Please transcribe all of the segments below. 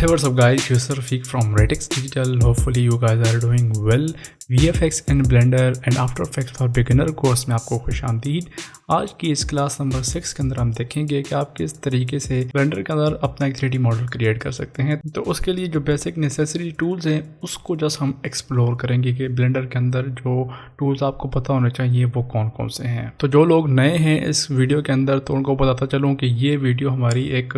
Hey, what's up guys, this is Rafiq from Radix Digital. Hopefully you guys are doing well. VFX in Blender and After Effects for Beginner course में आपको खुशामदीद। आज की इस class number 6 के अंदर हम देखेंगे कि आप किस तरीके से ब्लेंडर के अंदर अपना एक 3D मॉडल क्रिएट कर सकते हैं। तो उसके लिए जो बेसिक नेसेसरी टूल्स हैं उसको जस्ट हम एक्सप्लोर करेंगे कि ब्लेंडर के अंदर जो टूल्स आपको पता होने चाहिए वो कौन कौन से हैं। तो जो लोग नए हैं इस वीडियो के अंदर तो उनको बताता चलूँ कि ये वीडियो हमारी एक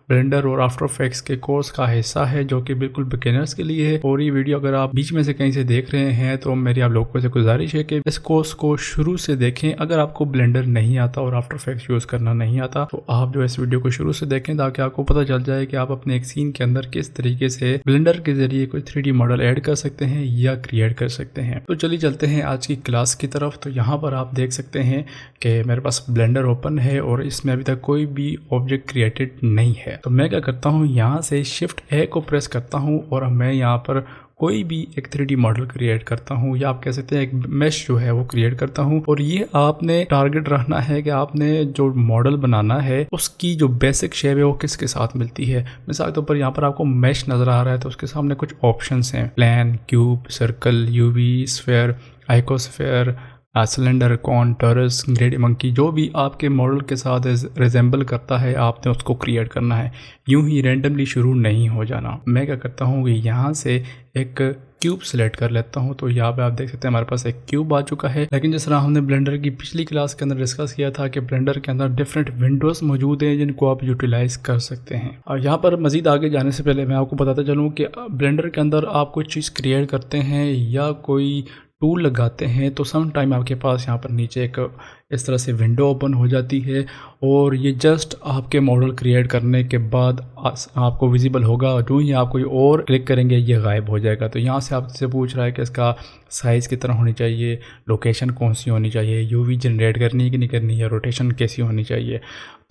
ब्लेंडर और आफ्टर इफेक्ट्स के कोर्स का हिस्सा है जो कि बिल्कुल बिगिनर्स के लिए है। और ये वीडियो अगर आप बीच में से कहीं से देख रहे हैं तो मेरी आप लोगों से गुजारिश है कि इस कोर्स को शुरू से देखें। अगर आपको ब्लेंडर नहीं आता और आफ्टर इफेक्ट्स यूज करना नहीं आता तो आप जो इस वीडियो को शुरू से देखें ताकि आपको पता चल जाए कि आप अपने एक सीन के अंदर किस तरीके से ब्लेंडर के जरिए कोई 3D मॉडल ऐड कर सकते हैं या क्रिएट कर सकते हैं। तो चलिए चलते हैं आज की क्लास की तरफ। तो यहाँ पर आप देख सकते हैं कि मेरे पास ब्लेंडर ओपन है और इसमें अभी तक कोई भी ऑब्जेक्ट क्रिएटेड नहीं है। तो मैं क्या करता हूँ, यहाँ से शिफ्ट ए को प्रेस करता हूँ और मैं यहाँ पर कोई भी एक 3D मॉडल क्रिएट करता हूँ या आप कह सकते हैं एक मेश जो है वो क्रिएट करता हूँ। और ये आपने टारगेट रखना है कि आपने जो मॉडल बनाना है उसकी जो बेसिक शेप है वो किसके साथ मिलती है। मिसाल के तौर पर यहाँ पर आपको मेश नजर आ रहा है तो उसके सामने कुछ ऑप्शंस हैं, plane, cube, circle, UV, sphere, icosphere, cylinder, cone, torus, grid monkey, जो भी आपके मॉडल के साथ रिजेंबल करता है आपने उसको क्रिएट करना है। यूं ही रैंडमली शुरू नहीं हो जाना। मैं क्या करता हूँ कि यहाँ से एक क्यूब सेलेक्ट कर लेता हूँ। तो यहाँ पे आप देख सकते हैं हमारे पास एक क्यूब आ चुका है। लेकिन जिस तरह हमने ब्लेंडर की पिछली क्लास के अंदर डिस्कस किया था कि ब्लेंडर के अंदर डिफरेंट विंडोज़ मौजूद हैं जिनको आप यूटिलाइज कर सकते हैं। और यहाँ पर मज़ीद आगे जाने से पहले मैं आपको बताता चलूँ कि ब्लेंडर के अंदर आप कोई चीज़ क्रिएट करते हैं या कोई टूल लगाते हैं तो सम टाइम आपके पास यहाँ पर नीचे एक इस तरह से विंडो ओपन हो जाती है और ये जस्ट आपके मॉडल क्रिएट करने के बाद आपको विजिबल होगा। जो ही आप कोई और क्लिक करेंगे ये गायब हो जाएगा। तो यहाँ से आपसे पूछ रहा है कि इसका साइज़ कितना होनी चाहिए, लोकेशन कौन सी होनी चाहिए, यूवी जनरेट करनी है कि नहीं करनी है, रोटेशन कैसी होनी चाहिए।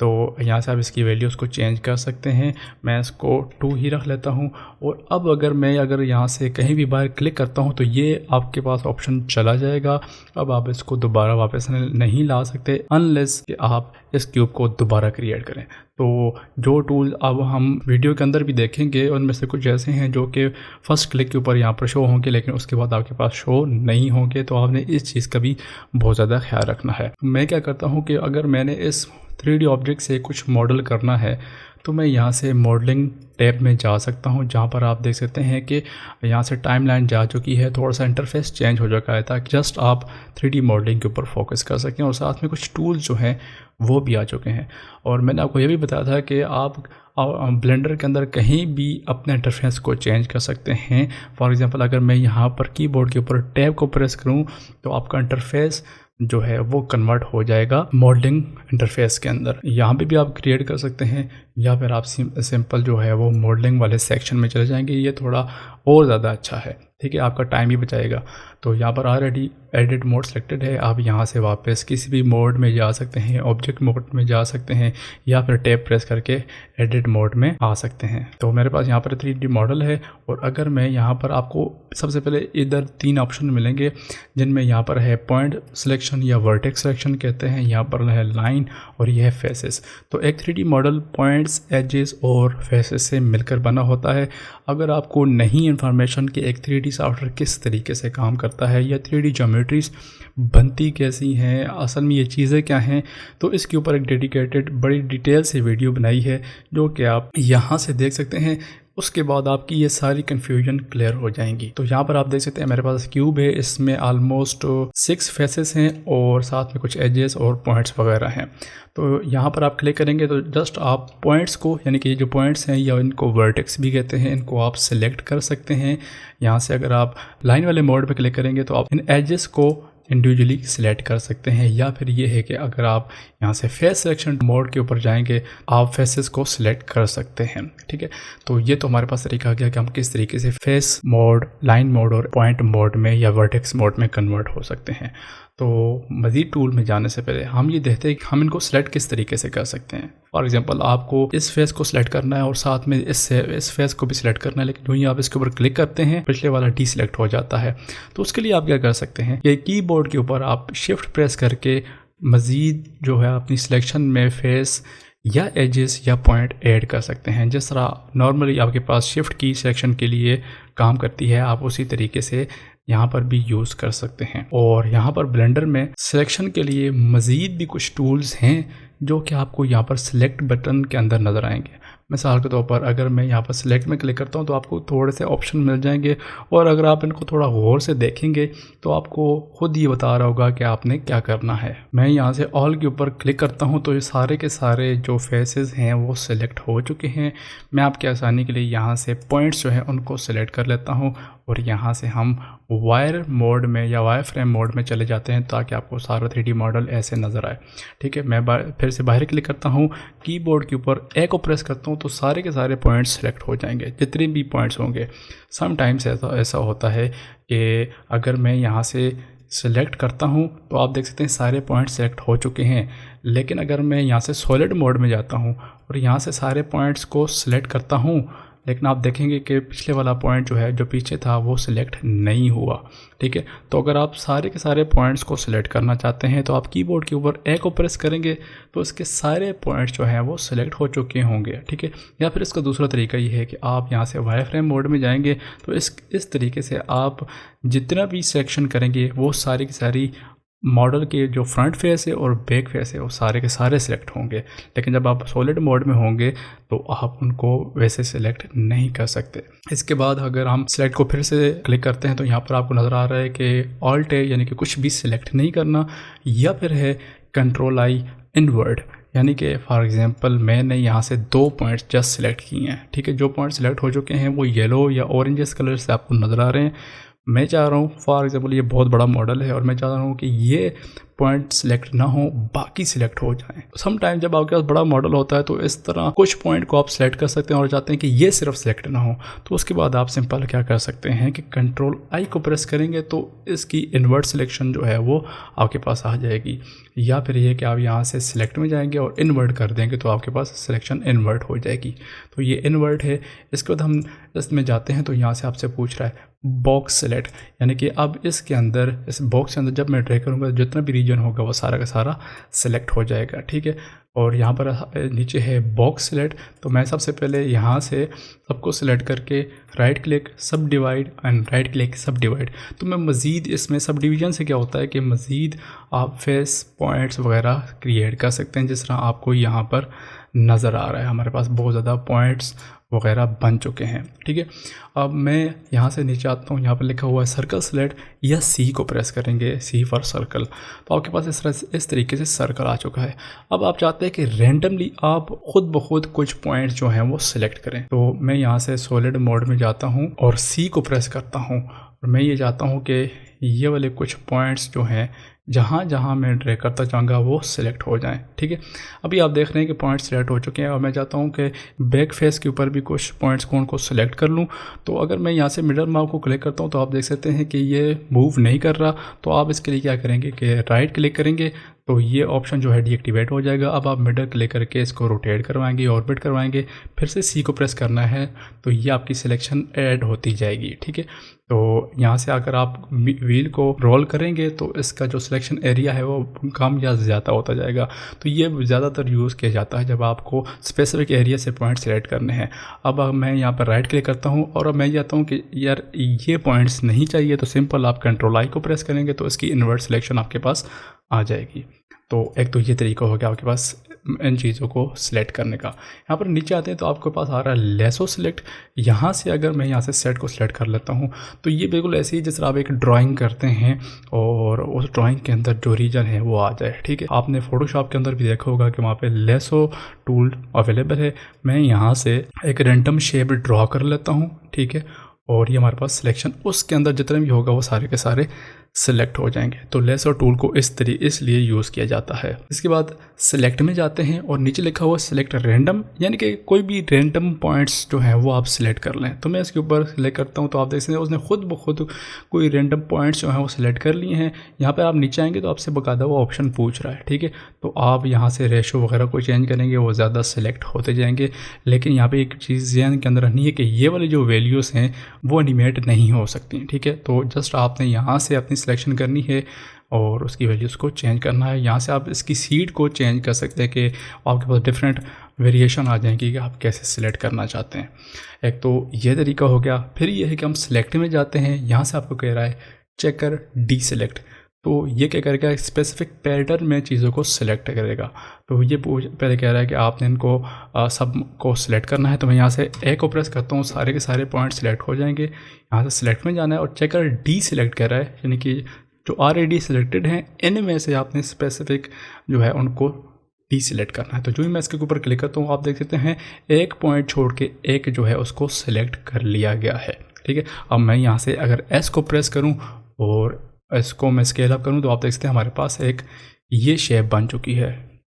तो यहाँ से आप इसकी वैल्यूज़ को चेंज कर सकते हैं। मैं इसको 2 ही रख लेता हूँ। और अब अगर यहाँ से कहीं भी बाहर क्लिक करता हूँ तो ये आपके पास ऑप्शन चला जाएगा। अब आप इसको दोबारा वापस नहीं ला सकते अनलेस कि आप इस क्यूब को दोबारा क्रिएट करें। तो जो टूल अब हम वीडियो के अंदर भी देखेंगे उनमें से कुछ ऐसे हैं जो कि फर्स्ट क्लिक के ऊपर यहाँ पर शो होंगे लेकिन उसके बाद आपके पास शो नहीं होंगे। तो आपने इस चीज़ का भी बहुत ज़्यादा ख्याल रखना है। मैं क्या करता हूँ कि अगर मैंने इस 3D ऑब्जेक्ट से कुछ मॉडल करना है तो मैं यहाँ से मॉडलिंग टैब में जा सकता हूँ जहाँ पर आप देख सकते हैं कि यहाँ से टाइमलाइन जा चुकी है। थोड़ा सा इंटरफेस चेंज हो चुका है ताकि जस्ट आप 3D मॉडलिंग के ऊपर फोकस कर सकें। और साथ में कुछ टूल्स जो हैं वो भी आ चुके हैं। और मैंने आपको ये भी बताया था कि आप ब्लेंडर के अंदर कहीं भी अपने इंटरफेस को चेंज कर सकते हैं। फॉर एग्जांपल अगर मैं यहाँ पर कीबोर्ड के ऊपर टैब को प्रेस करूँ तो आपका इंटरफेस जो है वो कन्वर्ट हो जाएगा मॉडलिंग इंटरफेस के अंदर। यहाँ पे भी आप क्रिएट कर सकते हैं या फिर आप सिंपल जो है वो मॉडलिंग वाले सेक्शन में चले जाएंगे। ये थोड़ा और ज़्यादा अच्छा है, ठीक है, आपका टाइम भी बचाएगा। तो यहाँ पर ऑलरेडी एडिट मोड सेलेक्टेड है। आप यहाँ से वापस किसी भी मोड में जा सकते हैं, ऑब्जेक्ट मोड में जा सकते हैं या फिर टैब प्रेस करके एडिट मोड में आ सकते हैं। तो मेरे पास यहाँ पर 3D मॉडल है। और अगर मैं यहाँ पर आपको सबसे पहले इधर 3 ऑप्शन मिलेंगे जिनमें यहाँ पर है पॉइंट सिलेक्शन या वर्टेक्स सिलेक्शन कहते हैं, यहाँ पर है लाइन और यह है फेसेस। तो एक 3D मॉडल पॉइंट्स, एजेस और फेसेस से मिलकर बना होता है। अगर आपको नहीं इन्फॉर्मेशन कि एक 3D सॉफ्टवेयर किस तरीके से काम करता है या 3D ज्योमेट्रीज बनती कैसी हैं, असल में ये चीज़ें क्या हैं, तो इसके ऊपर एक डेडिकेटेड बड़ी डिटेल से वीडियो बनाई है जो कि आप यहाँ से देख सकते हैं। उसके बाद आपकी ये सारी कन्फ्यूजन क्लियर हो जाएंगी। तो यहाँ पर आप देख सकते हैं मेरे पास क्यूब है, इसमें ऑलमोस्ट 6 फेसेस हैं और साथ में कुछ एजेस और पॉइंट्स वगैरह हैं। तो यहाँ पर आप क्लिक करेंगे तो जस्ट आप पॉइंट्स को, यानी कि ये जो पॉइंट्स हैं या इनको वर्टेक्स भी कहते हैं, इनको आप सिलेक्ट कर सकते हैं। यहाँ से अगर आप लाइन वाले मोड पर क्लिक करेंगे तो आप इन एजेस को इंडिविजुअली सिलेक्ट कर सकते हैं। या फिर ये है कि अगर आप यहाँ से फेस सिलेक्शन मोड के ऊपर जाएंगे आप फेसेस को सिलेक्ट कर सकते हैं, ठीक है। तो ये तो हमारे पास तरीका आ गया कि हम किस तरीके से फेस मोड, लाइन मोड और पॉइंट मोड में या वर्टेक्स मोड में कन्वर्ट हो सकते हैं। तो मज़ीद टूल में जाने से पहले हम ये देखते हैं कि हम इनको सिलेक्ट किस तरीके से कर सकते हैं। फॉर एग्जांपल आपको इस फेस को सिलेक्ट करना है और साथ में इस फेस को भी सिलेक्ट करना है, लेकिन जो ही आप इसके ऊपर क्लिक करते हैं पिछले वाला डी सिलेक्ट हो जाता है। तो उसके लिए आप क्या कर सकते हैं कि कीबोर्ड के ऊपर आप शिफ्ट प्रेस करके मज़ीद जो है अपनी सिलेक्शन में फेस या एजेस या पॉइंट ऐड कर सकते हैं। जिस तरह नॉर्मली आपके पास शिफ्ट की सिलेक्शन के लिए काम करती है, आप उसी तरीके से यहाँ पर भी यूज़ कर सकते हैं। और यहाँ पर ब्लेंडर में सिलेक्शन के लिए मज़ीद भी कुछ टूल्स हैं जो कि आपको यहाँ पर सिलेक्ट बटन के अंदर नज़र आएंगे। मिसाल के तौर पर अगर मैं यहाँ पर सिलेक्ट में क्लिक करता हूँ तो आपको थोड़े से ऑप्शन मिल जाएंगे, और अगर आप इनको थोड़ा गौर से देखेंगे तो आपको खुद ये बता रहा होगा कि आपने क्या करना है। मैं यहाँ से ऑल के ऊपर क्लिक करता हूँ तो ये सारे के सारे जो फेसेस हैं वो सिलेक्ट हो चुके हैं। मैं आपकी आसानी के लिए यहाँ से पॉइंट्स जो हैं उनको सिलेक्ट कर लेता हूँ, और यहाँ से हम वायर मोड में या वायर फ्रेम मोड में चले जाते हैं ताकि आपको सारा 3D मॉडल ऐसे नज़र आए। ठीक है, मैं फिर से बाहर क्लिक करता हूँ, कीबोर्ड के ऊपर ए को प्रेस करता हूँ तो सारे के सारे पॉइंट्स सेलेक्ट हो जाएंगे, जितने भी पॉइंट्स होंगे। समटाइम्स ऐसा होता है कि अगर मैं यहाँ से सेलेक्ट करता हूँ तो आप देख सकते हैं सारे पॉइंट्स सेलेक्ट हो चुके हैं, लेकिन अगर मैं यहाँ से सॉलिड मोड में जाता हूँ और यहाँ से सारे पॉइंट्स को सिलेक्ट करता हूँ, लेकिन आप देखेंगे कि पिछले वाला पॉइंट जो है जो पीछे था वो सिलेक्ट नहीं हुआ। ठीक है, तो अगर आप सारे के सारे पॉइंट्स को सिलेक्ट करना चाहते हैं तो आप कीबोर्ड के ऊपर ए को प्रेस करेंगे तो इसके सारे पॉइंट्स जो हैं वो सिलेक्ट हो चुके होंगे। ठीक है, या फिर इसका दूसरा तरीका ये है कि आप यहाँ से वायर फ्रेम मोड में जाएंगे तो इस तरीके से आप जितना भी सिलेक्शन करेंगे वो सारी की सारी मॉडल के जो फ्रंट फेस है और बैक फेस है वो सारे के सारे सिलेक्ट होंगे। लेकिन जब आप सॉलिड मोड में होंगे तो आप उनको वैसे सिलेक्ट नहीं कर सकते। इसके बाद अगर हम सिलेक्ट को फिर से क्लिक करते हैं तो यहाँ पर आपको नज़र आ रहा है कि ऑल्ट है, यानी कि कुछ भी सिलेक्ट नहीं करना, या फिर है कंट्रोल आई इनवर्ड, यानी कि फॉर एग्जांपल मैंने यहाँ से 2 पॉइंट्स जस्ट सिलेक्ट किए हैं। ठीक है, जो पॉइंट सिलेक्ट हो चुके हैं वो येलो या ऑरेंजस कलर से आपको नज़र आ रहे हैं। मैं चाह रहा हूँ फॉर एग्जांपल ये बहुत बड़ा मॉडल है और मैं चाह रहा हूँ कि ये पॉइंट सिलेक्ट ना हो, बाकी सिलेक्ट हो जाएं। सम टाइम जब आपके पास बड़ा मॉडल होता है तो इस तरह कुछ पॉइंट को आप सिलेक्ट कर सकते हैं और चाहते हैं कि ये सिर्फ सिलेक्ट ना हो, तो उसके बाद आप सिंपल क्या कर सकते हैं कि कंट्रोल आई को प्रेस करेंगे तो इसकी इन्वर्ट सिलेक्शन जो है वो आपके पास आ जाएगी। या फिर ये कि आप यहाँ से सिलेक्ट में जाएंगे और इन्वर्ट कर देंगे तो आपके पास सिलेक्शन इन्वर्ट हो जाएगी। तो ये इन्वर्ट है। इसके बाद हम इसमें जाते हैं तो यहाँ से आपसे पूछ रहा है बॉक्स सेलेक्ट, यानी कि अब इसके अंदर इस बॉक्स के अंदर जब मैं ड्रैग करूँगा जितना भी रीजन होगा वो सारा का सारा सेलेक्ट हो जाएगा। ठीक है, और यहाँ पर नीचे है बॉक्स सेलेक्ट, तो मैं सबसे पहले यहाँ से सबको सिलेक्ट करके राइट क्लिक सब डिवाइड एंड राइट क्लिक सब डिवाइड। तो मैं मज़ीद इसमें सब डिवीज़न से क्या होता है कि मज़ीद आप फेस पॉइंट्स वगैरह क्रिएट कर सकते हैं, जिस तरह आपको यहाँ पर नज़र आ रहा है। हमारे पास बहुत ज़्यादा पॉइंट्स वगैरह बन चुके हैं। ठीक है, अब मैं यहाँ से नीचे आता हूँ, यहाँ पर लिखा हुआ है सर्कल सेलेक्ट, या सी को प्रेस करेंगे, सी फॉर सर्कल, तो आपके पास इस तरीके से सर्कल आ चुका है। अब आप चाहते हैं कि रैंडमली आप खुद ब खुद कुछ पॉइंट्स जो हैं वो सिलेक्ट करें, तो मैं यहाँ से सॉलिड मोड में जाता हूँ और सी को प्रेस करता हूँ और मैं ये चाहता हूँ कि ये वाले कुछ पॉइंट्स जो हैं जहाँ जहाँ मैं ड्रैग करता चाहूँगा वो सिलेक्ट हो जाएं। ठीक है, अभी आप देख रहे हैं कि पॉइंट्स सिलेक्ट हो चुके हैं और मैं चाहता हूँ कि बैक फेस के ऊपर भी कुछ पॉइंट्स को उनको सिलेक्ट कर लूँ। तो अगर मैं यहाँ से मिडल माउस को क्लिक करता हूँ तो आप देख सकते हैं कि ये मूव नहीं कर रहा, तो आप इसके लिए क्या करेंगे कि राइट क्लिक करेंगे तो ये ऑप्शन जो है डीएक्टिवेट हो जाएगा। अब आप मिडल क्लिक करके इसको रोटेट करवाएंगे, ऑर्बिट करवाएंगे, फिर से सी को प्रेस करना है तो ये आपकी सिलेक्शन ऐड होती जाएगी। ठीक है, तो यहाँ से अगर आप व्हील को रोल करेंगे तो इसका जो सिलेक्शन एरिया है वो कम या ज़्यादा होता जाएगा। तो ये ज़्यादातर यूज़ किया जाता है जब आपको स्पेसिफिक एरिया से पॉइंट सेलेक्ट करने हैं। अब मैं यहाँ पर राइट क्लिक करता हूँ और अब मैं चाहता हूँ कि यार ये पॉइंट्स नहीं चाहिए, तो सिंपल आप कंट्रोल आई को प्रेस करेंगे तो इसकी इन्वर्ट सिलेक्शन आपके पास आ जाएगी। तो एक तो ये तरीका हो गया आपके पास इन चीज़ों को सिलेक्ट करने का। यहाँ पर नीचे आते हैं तो आपके पास आ रहा है लेसो सिलेक्ट। यहाँ से अगर मैं यहाँ से सेट को सिलेक्ट कर लेता हूँ तो ये बिल्कुल ऐसे ही जिस तरह आप एक ड्राइंग करते हैं और उस ड्राइंग के अंदर जो रीजन है वो आ जाए। ठीक है, आपने फोटोशॉप के अंदर भी देखा होगा कि वहाँ पे लेसो टूल अवेलेबल है। मैं यहाँ से एक रैंडम शेप ड्रॉ कर लेता हूँ। ठीक है, और ये हमारे पास सिलेक्शन उसके अंदर जितने भी होगा वो सारे के सारे सिलेक्ट हो जाएंगे। तो लेसर टूल को इसलिए यूज़ किया जाता है। इसके बाद सिलेक्ट में जाते हैं और नीचे लिखा हुआ सिलेक्ट रैंडम, यानी कि कोई भी रैंडम पॉइंट्स जो हैं वो आप सिलेक्ट कर लें। तो मैं इसके ऊपर सिलेक्ट करता हूँ तो आप देख सकते हैं उसने खुद ब खुद कोई रैंडम पॉइंट्स जो हैं वो सिलेक्ट कर लिए हैं। यहाँ पर आप नीचे आएंगे तो आपसे बकायदा वो ऑप्शन पूछ रहा है। ठीक है, तो आप यहाँ से रेशो वगैरह को चेंज करेंगे, वो ज़्यादा सिलेक्ट होते जाएंगे। लेकिन यहाँ पर एक चीज़ ध्यान के अंदर रखनी है कि ये वाली जो वैल्यूज़ हैं वो एनिमेट नहीं हो सकती। ठीक है, तो जस्ट आपने यहाँ से अपनी सिलेक्शन करनी है और उसकी वैल्यूज़ को चेंज करना है। यहाँ से आप इसकी सीड को चेंज कर सकते हैं कि आपके पास डिफरेंट वेरिएशन आ जाएंगी कि आप कैसे सिलेक्ट करना चाहते हैं। एक तो ये तरीका हो गया। फिर ये है कि हम सिलेक्ट में जाते हैं, यहाँ से आपको कह रहा है चेकर डी सिलेक्ट। तो ये क्या करेगा, स्पेसिफिक पैटर्न में चीज़ों को सिलेक्ट करेगा। तो ये पहले कह रहा है कि आपने इनको सब को सिलेक्ट करना है। तो मैं यहाँ से ए को प्रेस करता हूँ, सारे के सारे पॉइंट सिलेक्ट हो जाएंगे। यहाँ से सिलेक्ट में जाना है और चेकर डी सिलेक्ट कर रहा है, यानी कि जो ऑलरेडी सिलेक्टेड हैं इनमें से आपने स्पेसिफिक जो है उनको डी सिलेक्ट करना है। तो जो ही मैं इसके ऊपर क्लिक करता हूँ आप देख सकते हैं एक पॉइंट छोड़ के एक जो है उसको सिलेक्ट कर लिया गया है। ठीक है, अब मैं यहाँ से अगर एस को प्रेस करूँ और इसको मैं स्केल अप करूँ तो आप देख सकते हैं हमारे पास एक ये शेप बन चुकी है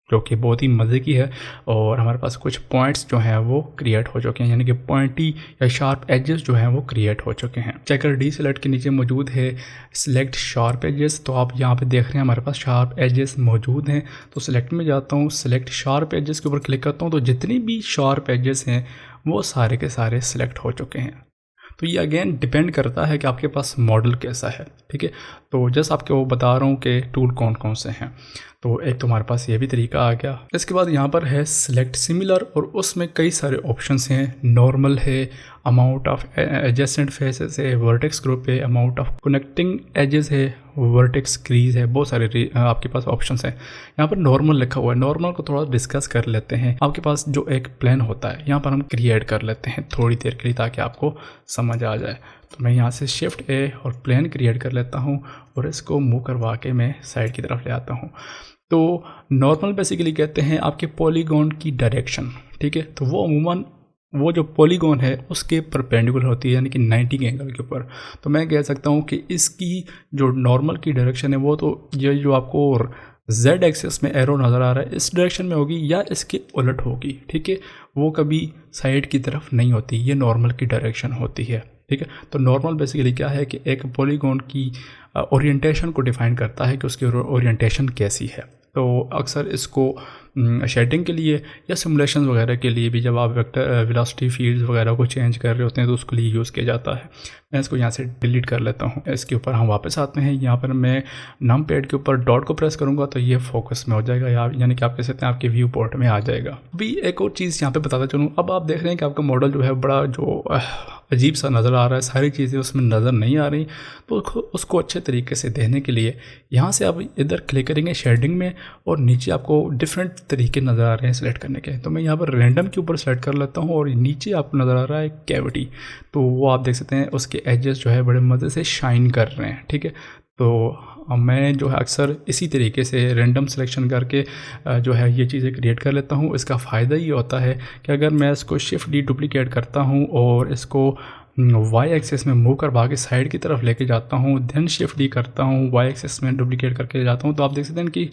जो कि बहुत ही मज़े की है। और हमारे पास कुछ पॉइंट्स जो हैं वो क्रिएट हो चुके हैं, यानी कि पॉइंटी या शार्प एजेस जो हैं वो क्रिएट हो चुके हैं। चेकर डी सिलेक्ट के नीचे मौजूद है सिलेक्ट शार्प एजेस। तो आप यहाँ पे देख रहे हैं हमारे पास शार्प एजेस मौजूद हैं। तो सिलेक्ट में जाता हूँ, सिलेक्ट शार्प एजेस के ऊपर क्लिक करता हूँ तो जितनी भी शार्प एजेस हैं वो सारे के सारे सिलेक्ट हो चुके हैं। तो ये अगेन डिपेंड करता है कि आपके पास मॉडल कैसा है। ठीक है, तो जस्ट आपको वो बता रहा हूँ कि टूल कौन कौन से हैं। तो एक तो हमारे पास ये भी तरीका आ गया। इसके बाद यहाँ पर है सिलेक्ट सिमिलर और उसमें कई सारे ऑप्शंस हैं। नॉर्मल है, अमाउंट ऑफ एडजेसेंट फेसेस है, वर्टेक्स ग्रुप है, अमाउंट ऑफ कनेक्टिंग एजेस है, वर्टेक्स क्रीज है, बहुत सारे आपके पास ऑप्शंस हैं। यहाँ पर नॉर्मल लिखा हुआ है, नॉर्मल को थोड़ा डिस्कस कर लेते हैं। आपके पास जो एक प्लान होता है यहाँ पर हम क्रिएट कर लेते हैं थोड़ी देर के लिए ताकि आपको समझ आ जाए। तो मैं यहाँ से शिफ्ट ए और प्लान क्रिएट कर लेता हूँ और इसको मूव करवा के मैं साइड की तरफ ले आता हूँ। तो नॉर्मल बेसिकली कहते हैं आपके पॉलीगॉन की डायरेक्शन। ठीक है, तो वो अमूमन वो जो पॉलीगॉन है उसके परपेंडिकुलर होती है, यानी कि 90 के एंगल के ऊपर। तो मैं कह सकता हूँ कि इसकी जो नॉर्मल की डायरेक्शन है वो तो ये जो आपको जेड एक्सिस में एरो नज़र आ रहा है इस डायरेक्शन में होगी या इसके उलट होगी। ठीक है, वो कभी साइड की तरफ नहीं होती, ये नॉर्मल की डायरेक्शन होती है। ठीक है, तो नॉर्मल बेसिकली क्या है कि एक पॉलीगॉन की ओरिएंटेशन को डिफाइन करता है कि उसकी ओरिएंटेशन कैसी है। तो अक्सर इसको शेडिंग के लिए या सिमुलेशन वगैरह के लिए भी जब आप वेक्टर वेलोसिटी फील्ड्स वगैरह को चेंज कर रहे होते हैं तो उसके लिए यूज़ किया जाता है। मैं इसको यहाँ से डिलीट कर लेता हूँ। इसके ऊपर हम वापस आते हैं। यहाँ पर मैं नम पैड के ऊपर डॉट को प्रेस करूँगा तो ये फोकस में हो जाएगा, यानी कि आप कह सकते हैं आपके व्यू पोर्ट में आ जाएगा। अभी एक और चीज़ यहाँ पे बताता चलूँ, अब आप देख रहे हैं कि आपका मॉडल जो है बड़ा जो अजीब सा नज़र आ रहा है, सारी चीज़ें उसमें नज़र नहीं आ रही। तो उसको अच्छे तरीके से देखने के लिए यहाँ से आप इधर क्लिक करेंगे शेडिंग में और नीचे आपको डिफरेंट तरीके नज़र आ रहे हैं सेलेक्ट करने के। तो मैं यहाँ पर रैंडम के ऊपर सेलेक्ट कर लेता हूँ और नीचे आपको नज़र आ रहा है कैविटी। तो वो आप देख सकते हैं उसके एजेस जो है बड़े मज़े से शाइन कर रहे हैं। ठीक है, तो मैं जो है अक्सर इसी तरीके से रैंडम सिलेक्शन करके जो है ये चीज़ें क्रिएट कर लेता हूँ। इसका फ़ायदा ये होता है कि अगर मैं इसको शिफ्ट डी डुप्लीकेट करता हूँ और इसको वाई एक्सिस में मूव करवा के साइड की तरफ लेके जाता हूँ, देन शिफ्ट डी करता हूँ, वाई एक्सिस में डुप्लीकेट करके जाता हूँ, तो आप देख सकते हैं कि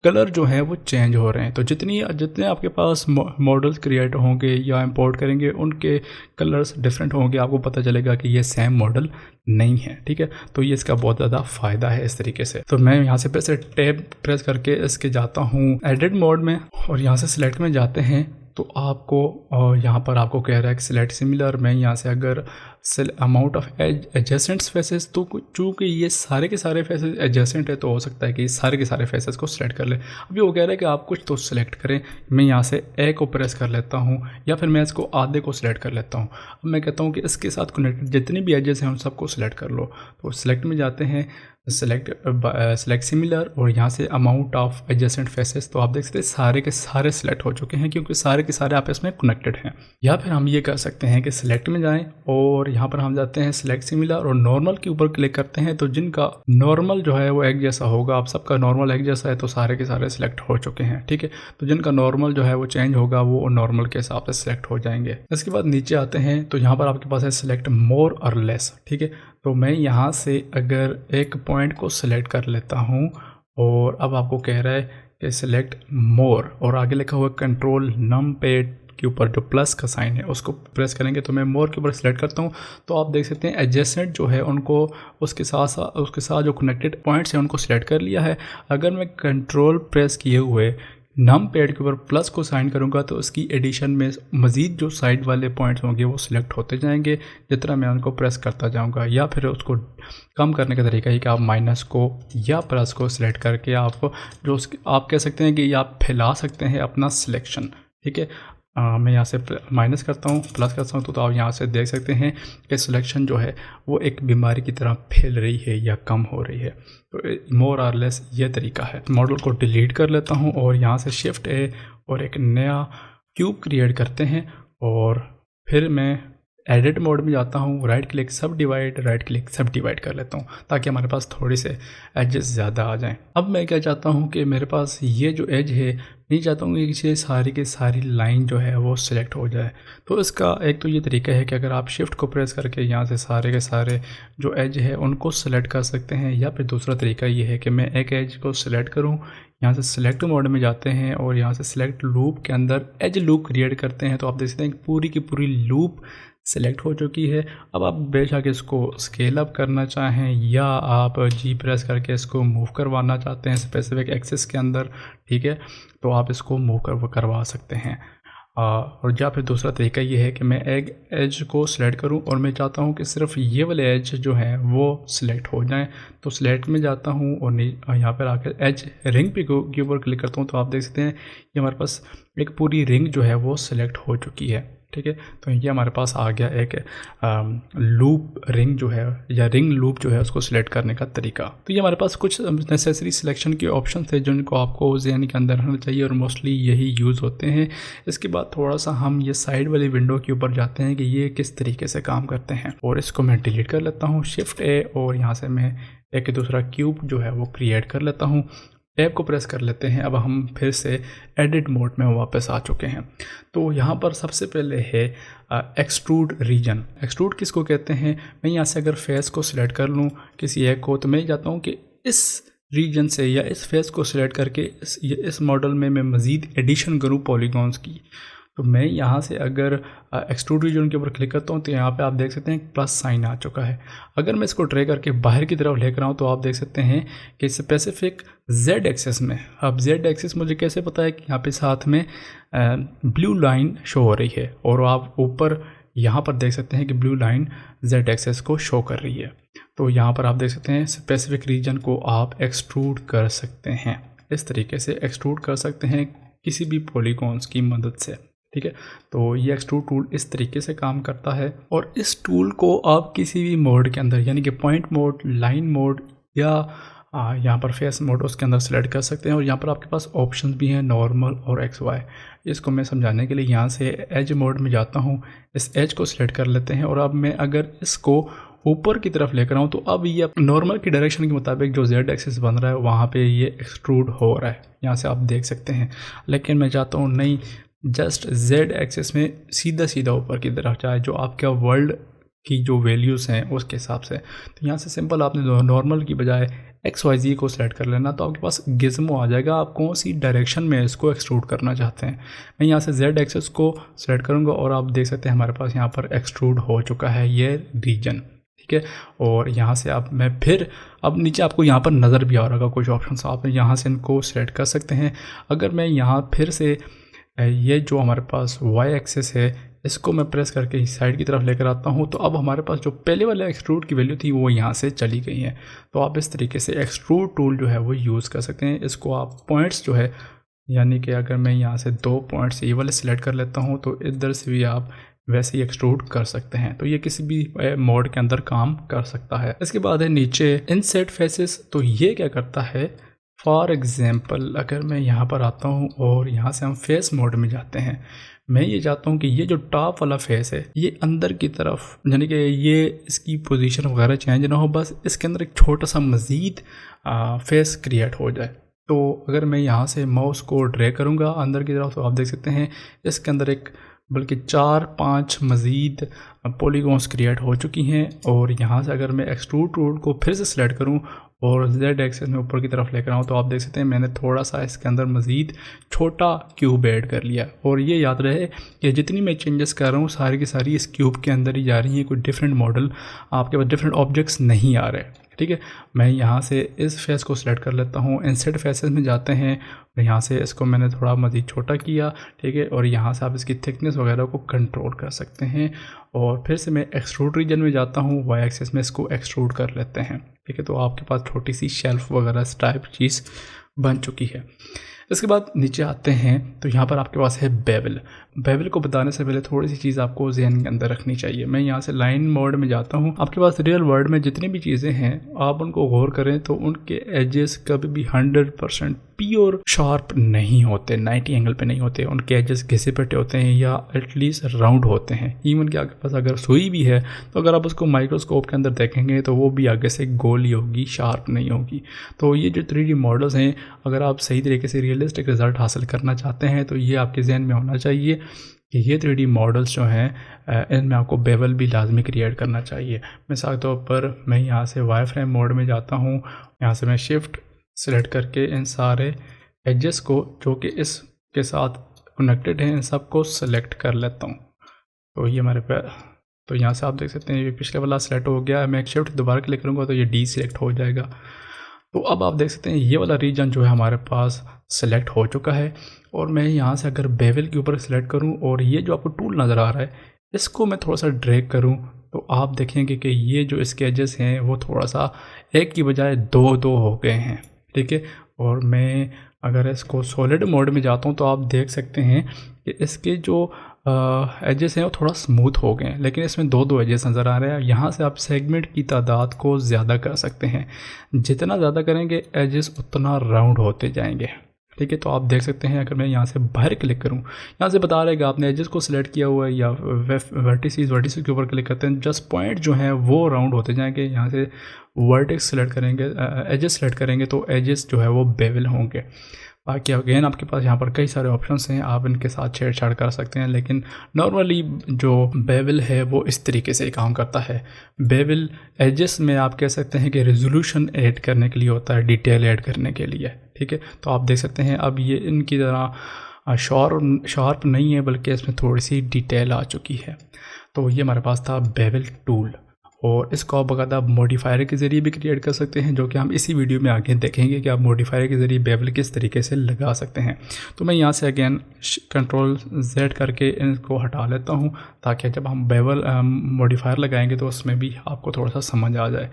कलर जो है वो चेंज हो रहे हैं। तो जितने आपके पास मॉडल्स क्रिएट होंगे या इंपोर्ट करेंगे उनके कलर्स डिफरेंट होंगे, आपको पता चलेगा कि ये सेम मॉडल नहीं है। ठीक है, तो ये इसका बहुत ज़्यादा फ़ायदा है इस तरीके से। तो मैं यहाँ से फिर से टैब प्रेस करके इसके जाता हूँ एडिट मोड में और यहाँ से सिलेक्ट में जाते हैं। तो आपको यहाँ पर आपको कह रहा है कि सिलेक्ट सिमिलर। मैं यहाँ से अगर अमाउंट ऑफ एडजेसेंट फेसेस, तो चूँकि ये सारे के सारे फेसेस एडजेसेंट है तो हो सकता है कि सारे के सारे फेसेस को सिलेक्ट कर ले। अभी वो कह रहा है कि आप कुछ तो सिलेक्ट करें। मैं यहाँ से ए को प्रेस कर लेता हूँ या फिर मैं इसको आधे को सिलेक्ट कर लेता हूँ। अब मैं कहता हूँ कि इसके साथ कनेक्टेड जितने भी एजेस हैं उन सबको सिलेक्ट कर लो। तो सिलेक्ट में जाते हैं, सिलेक्ट सिमिलर और यहाँ से अमाउंट ऑफ एडजेसेंट फेसेस। तो आप देख सकते हैं सारे के सारे सिलेक्ट हो चुके हैं क्योंकि सारे के सारे आपस में कनेक्टेड हैं। या फिर हम ये कर सकते हैं कि सिलेक्ट में जाएं और यहाँ पर हम जाते हैं सिलेक्ट सिमिलर और नॉर्मल के ऊपर क्लिक करते हैं। तो जिनका नॉर्मल जो है वो एक जैसा होगा, आप सबका नॉर्मल एक जैसा है तो सारे के सारे सिलेक्ट हो चुके हैं। ठीक है, तो जिनका नॉर्मल जो है वो चेंज होगा वो नॉर्मल के हिसाब से सिलेक्ट हो जाएंगे। इसके बाद नीचे आते हैं तो यहाँ पर आपके पास है सिलेक्ट मोर और लेस। ठीक है, तो मैं यहाँ से अगर एक पॉइंट को सिलेक्ट कर लेता हूँ और अब आपको कह रहा है कि सिलेक्ट मोर और आगे लिखा हुआ कंट्रोल नम पैड के ऊपर जो प्लस का साइन है उसको प्रेस करेंगे तो मैं मोर के ऊपर सिलेक्ट करता हूँ। तो आप देख सकते हैं एडजेसेंट जो है उनको उसके साथ जो कनेक्टेड पॉइंट्स हैं उनको सिलेक्ट कर लिया है। अगर मैं कंट्रोल प्रेस किए हुए नम पैड के ऊपर प्लस को साइन करूँगा तो उसकी एडिशन में मज़ीद जो साइड वाले पॉइंट्स होंगे वो सिलेक्ट होते जाएंगे जितना मैं उनको प्रेस करता जाऊँगा। या फिर उसको कम करने का तरीका है कि आप माइनस को या प्लस को सिलेक्ट करके आप कह सकते हैं कि आप फैला सकते हैं अपना सिलेक्शन। ठीक है, मैं यहाँ से माइनस करता हूँ, प्लस करता हूँ तो आप यहाँ से देख सकते हैं कि सिलेक्शन जो है वो एक बीमारी की तरह फैल रही है या कम हो रही है। तो मोर और लेस ये तरीका है। मॉडल को डिलीट कर लेता हूँ और यहाँ से शिफ्ट ए और एक नया क्यूब क्रिएट करते हैं और फिर मैं एडिट मोड में जाता हूँ, राइट क्लिक सब डिवाइड कर लेता हूँ ताकि हमारे पास थोड़े से एजेस ज़्यादा आ जाएं। अब मैं क्या चाहता हूँ कि मेरे पास ये जो एज है, नहीं चाहता हूँ कि ये सारी की सारी लाइन जो है वो सिलेक्ट हो जाए। तो इसका एक तो ये तरीका है कि अगर आप शिफ्ट को प्रेस करके यहाँ से सारे के सारे जो एज है उनको सिलेक्ट कर सकते हैं, या फिर दूसरा तरीका ये है कि मैं एक एज को सिलेक्ट करूँ, यहाँ से सिलेक्ट मोड में जाते हैं और यहाँ से सिलेक्ट लूप के अंदर एज लूप क्रिएट करते हैं। तो आप देख सकते हैं पूरी की पूरी लूप सेलेक्ट हो चुकी है। अब आप बेशक इसको स्केल अप करना चाहें या आप जी प्रेस करके इसको मूव करवाना चाहते हैं स्पेसिफिक एक्सिस के अंदर, ठीक है, तो आप इसको मूव करवा सकते हैं। और या फिर दूसरा तरीका ये है कि मैं एक एज को सिलेक्ट करूं और मैं चाहता हूं कि सिर्फ ये वाले एज जो हैं वो सिलेक्ट हो जाएं। तो सिलेक्ट में जाता हूं और यहाँ पर आकर एज रिंग पे के ऊपर क्लिक करता हूं तो आप देख सकते हैं ये हमारे पास एक पूरी रिंग जो है वो सिलेक्ट हो चुकी है। ठीक है, तो ये हमारे पास आ गया एक लूप रिंग जो है या रिंग लूप जो है उसको सिलेक्ट करने का तरीका। तो ये हमारे पास कुछ नेसेसरी सिलेक्शन के ऑप्शन थे जिनको आपको ज़हन के अंदर रहना चाहिए और मोस्टली यही यूज़ होते हैं। इसके बाद थोड़ा सा हम ये साइड वाली विंडो के ऊपर जाते हैं कि ये किस तरीके से काम करते हैं और इसको मैं डिलीट कर लेता हूँ, शिफ्ट ए और यहाँ से मैं एक दूसरा क्यूब जो है वो क्रिएट कर लेता हूँ। टैब को प्रेस कर लेते हैं। अब हम फिर से एडिट मोड में वापस आ चुके हैं। तो यहाँ पर सबसे पहले है एक्सट्रूड रीजन। एक्सट्रूड किसको कहते हैं? मैं यहाँ से अगर फेस को सिलेक्ट कर लूँ किसी एक को, तो मैं चाहता हूँ कि इस रीजन से या इस फेस को सिलेक्ट करके इस मॉडल में मैं मज़ीद एडिशन करूँ पॉलीगॉन्स की। तो मैं यहाँ से अगर एक्सट्रूड रीजन के ऊपर क्लिक करता हूँ तो यहाँ पे आप देख सकते हैं प्लस साइन आ चुका है। अगर मैं इसको ड्रैग करके बाहर की तरफ लेकर आऊँ तो आप देख सकते हैं कि स्पेसिफिक जेड एक्सिस में, अब जेड एक्सिस मुझे कैसे पता है कि यहाँ पे साथ में ब्लू लाइन शो हो रही है और आप ऊपर यहाँ पर देख सकते हैं कि ब्लू लाइन जेड एक्सिस को शो कर रही है। तो यहाँ पर आप देख सकते हैं स्पेसिफिक रीजन को आप एक्सट्रूड कर सकते हैं, इस तरीके से एक्सट्रूड कर सकते हैं किसी भी पॉलीगॉन्स की मदद से। ठीक है, तो ये एक्सट्रूड टूल इस तरीके से काम करता है और इस टूल को आप किसी भी मोड के अंदर यानी कि पॉइंट मोड, लाइन मोड या यहाँ पर फेस मोड उसके अंदर सेलेक्ट कर सकते हैं। और यहाँ पर आपके पास ऑप्शंस भी हैं नॉर्मल और एक्स वाई। इसको मैं समझाने के लिए यहाँ से एज मोड में जाता हूँ, इस एज को सिलेक्ट कर लेते हैं और अब मैं अगर इसको ऊपर की तरफ लेकर आऊँ तो अब ये नॉर्मल की डायरेक्शन के मुताबिक जो जेड एक्सिस बन रहा है वहाँ पे ये एक्सट्रूड हो रहा है, यहाँ से आप देख सकते हैं। लेकिन मैं चाहता हूँ नहीं, जस्ट जेड एक्सिस में सीधा सीधा ऊपर की तरफ जाए जो आपके वर्ल्ड की जो वैल्यूज़ हैं उसके हिसाब से। तो यहाँ से सिंपल आपने नॉर्मल की बजाय एक्स वाई जी को सिलेक्ट कर लेना तो आपके पास गिज़्मो आ जाएगा, आप कौन सी डायरेक्शन में इसको एक्सट्रूड करना चाहते हैं। मैं यहाँ से जेड एक्सिस को सिलेक्ट करूँगा और आप देख सकते हैं हमारे पास यहाँ पर एक्सट्रूड हो चुका है ये रीजन। ठीक है, और यहाँ से आप मैं फिर अब नीचे आपको यहाँ पर नज़र भी आ रहा होगा कुछ ऑप्शन, आप यहाँ से इनको सिलेक्ट कर सकते हैं। अगर मैं यहाँ फिर से ये जो हमारे पास वाई एक्सिस है इसको मैं प्रेस करके इस साइड की तरफ लेकर आता हूँ तो अब हमारे पास जो पहले वाले एक्सट्रूड की वैल्यू थी वो यहाँ से चली गई है। तो आप इस तरीके से एक्सट्रूड टूल जो है वो यूज़ कर सकते हैं। इसको आप पॉइंट्स जो है यानी कि अगर मैं यहाँ से 2 पॉइंट्स ये वाले सिलेक्ट कर लेता हूँ तो इधर से भी आप वैसे ही एक्सट्रूड कर सकते हैं। तो ये किसी भी मोड के अंदर काम कर सकता है। इसके बाद है नीचे इनसेट फेसेस। तो ये क्या करता है, फॉर एग्ज़ाम्पल अगर मैं यहाँ पर आता हूँ और यहाँ से हम फेस मोड में जाते हैं, मैं ये चाहता हूँ कि ये जो टॉप वाला फेस है ये अंदर की तरफ यानी कि ये इसकी पोजीशन वगैरह चेंज ना हो, बस इसके अंदर एक छोटा सा मज़ीद फेस क्रिएट हो जाए। तो अगर मैं यहाँ से माउस को ड्रैग करूँगा अंदर की तरफ तो आप देख सकते हैं इसके अंदर एक बल्कि 4-5 मज़ीद पॉलीगॉन्स क्रिएट हो चुकी हैं। और यहाँ से अगर मैं एक्सट्रूड टूल को फिर से सिलेक्ट करूँ और जेड एक्सिस में ऊपर की तरफ लेकर आऊँ तो आप देख सकते हैं मैंने थोड़ा सा इसके अंदर मज़ीद छोटा क्यूब ऐड कर लिया। और ये याद रहे कि जितनी मैं चेंजेस कर रहा हूँ सारी की सारी इस क्यूब के अंदर ही जा रही हैं, कोई डिफरेंट मॉडल आपके पास डिफरेंट ऑब्जेक्ट्स नहीं आ रहे। ठीक है। मैं यहाँ से इस फेस को सिलेक्ट कर लेता हूँ, इंसर्ट फेसेस में जाते हैं, यहाँ से इसको मैंने थोड़ा मज़ीद छोटा किया, ठीक है। और यहाँ से आप इसकी थिकनेस वगैरह को कंट्रोल कर सकते हैं। और फिर से मैं एक्सट्रूड रीजन में जाता हूँ, वाई एक्सिस में इसको एक्सट्रूड कर लेते हैं, ठीक है। तो आपके पास छोटी सी शेल्फ वगैरह इस टाइप चीज़ बन चुकी है। इसके बाद नीचे आते हैं तो यहाँ पर आपके पास है बेवल। बेवल को बताने से पहले थोड़ी सी चीज़ आपको ज़हन के अंदर रखनी चाहिए। मैं यहाँ से लाइन मोड में जाता हूँ। आपके पास रियल वर्ल्ड में जितनी भी चीज़ें हैं आप उनको गौर करें तो उनके एजेस कभी भी 100% प्योर शार्प नहीं होते, 90 एंगल पे नहीं होते। उनके एजेस घिसे पिटे होते हैं या एटलीस्ट राउंड होते हैं। इवन कि आपके पास अगर सुई भी है तो अगर आप उसको माइक्रोस्कोप के अंदर देखेंगे तो वो भी आगे से गोल ही होगी, शार्प नहीं होगी। तो ये जो 3D मॉडल्स हैं, अगर आप सही तरीके से रियलिस्टिक रिजल्ट हासिल करना चाहते हैं तो ये आपके जहन में होना चाहिए कि ये 3D मॉडल्स जो हैं इनमें आपको बेवल भी लाजमी क्रिएट करना चाहिए। मिसाल के तौर पर मैं यहाँ से वाई फ्रेम मोड में जाता हूँ, यहाँ से मैं शिफ्ट सेलेक्ट करके इन सारे एजेस को जो कि इसके साथ कनेक्टेड हैं इन सब को सेलेक्ट कर लेता हूँ। तो ये हमारे पे, तो यहाँ से आप देख सकते हैं ये पिछले वाला सेलेक्ट हो गया है। मैं शिफ्ट दोबारा क्लिक करूँगा तो ये डी सेलेक्ट हो जाएगा। तो अब आप देख सकते हैं ये वाला रीजन जो है हमारे पास सेलेक्ट हो चुका है। और मैं यहाँ से अगर बेवल के ऊपर सेलेक्ट करूँ और ये जो आपको टूल नज़र आ रहा है इसको मैं थोड़ा सा ड्रैग करूँ तो आप देखेंगे कि ये जो इसके एजेस हैं वो थोड़ा सा एक की बजाय दो हो गए हैं, ठीक है। और मैं अगर इसको सॉलिड मोड में जाता हूँ तो आप देख सकते हैं कि इसके जो एजेस हैं वो थोड़ा स्मूथ हो गए हैं, लेकिन इसमें दो एजेस नज़र आ रहे हैं। यहाँ से आप सेगमेंट की तादाद को ज़्यादा कर सकते हैं। जितना ज़्यादा करेंगे एजेस उतना राउंड होते जाएंगे, ठीक है। तो आप देख सकते हैं अगर मैं यहाँ से बाहर क्लिक करूँ, यहाँ से बता रहेगा आपने एजेस को सिलेक्ट किया हुआ है या वर्टिसेस के ऊपर क्लिक करते हैं, जस्ट पॉइंट जो हैं वो राउंड होते जाएंगे। यहाँ से वर्टेक्स सेलेक्ट करेंगे, एजेस सेलेक्ट करेंगे तो एजेस जो है वो बेवल होंगे। बाकी अगेन आपके पास यहाँ पर कई सारे ऑप्शंस हैं, आप इनके साथ छेड़छाड़ कर सकते हैं, लेकिन नॉर्मली जो बेवल है वो इस तरीके से काम करता है। बेवल एजेस में आप कह सकते हैं कि रेजोल्यूशन ऐड करने के लिए होता है, डिटेल ऐड करने के लिए, ठीक है। तो आप देख सकते हैं अब ये इनकी तरह शार्प नहीं है बल्कि इसमें थोड़ी सी डिटेल आ चुकी है। तो ये हमारे पास था बेवल टूल, और इसको आप बाकायदा मॉडिफायर के ज़रिए भी क्रिएट कर सकते हैं, जो कि हम इसी वीडियो में आगे देखेंगे कि आप मॉडिफायर के ज़रिए बेवल किस तरीके से लगा सकते हैं। तो मैं यहाँ से अगेन कंट्रोल Z करके इनको हटा लेता हूँ ताकि जब हम बेवल मॉडिफायर लगाएंगे तो उसमें भी आपको थोड़ा सा समझ आ जाए।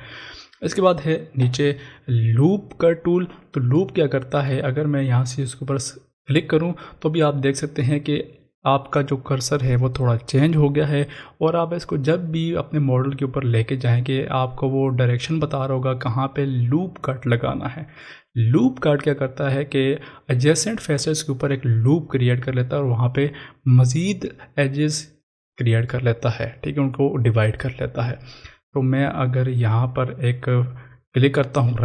इसके बाद है नीचे लूप का टूल। तो लूप क्या करता है, अगर मैं यहाँ से इसके ऊपर क्लिक करूँ तो भी आप देख सकते हैं कि आपका जो कर्सर है वो थोड़ा चेंज हो गया है। और आप इसको जब भी अपने मॉडल के ऊपर लेके जाएंगे आपको वो डायरेक्शन बता रहा होगा कहाँ पे लूप कट लगाना है। लूप कट क्या करता है कि एडजेसेंट फेसेस के ऊपर एक लूप क्रिएट कर लेता है और वहाँ पे मज़ीद एजेस क्रिएट कर लेता है, ठीक है, उनको डिवाइड कर लेता है। तो मैं अगर यहाँ पर एक क्लिक करता हूँ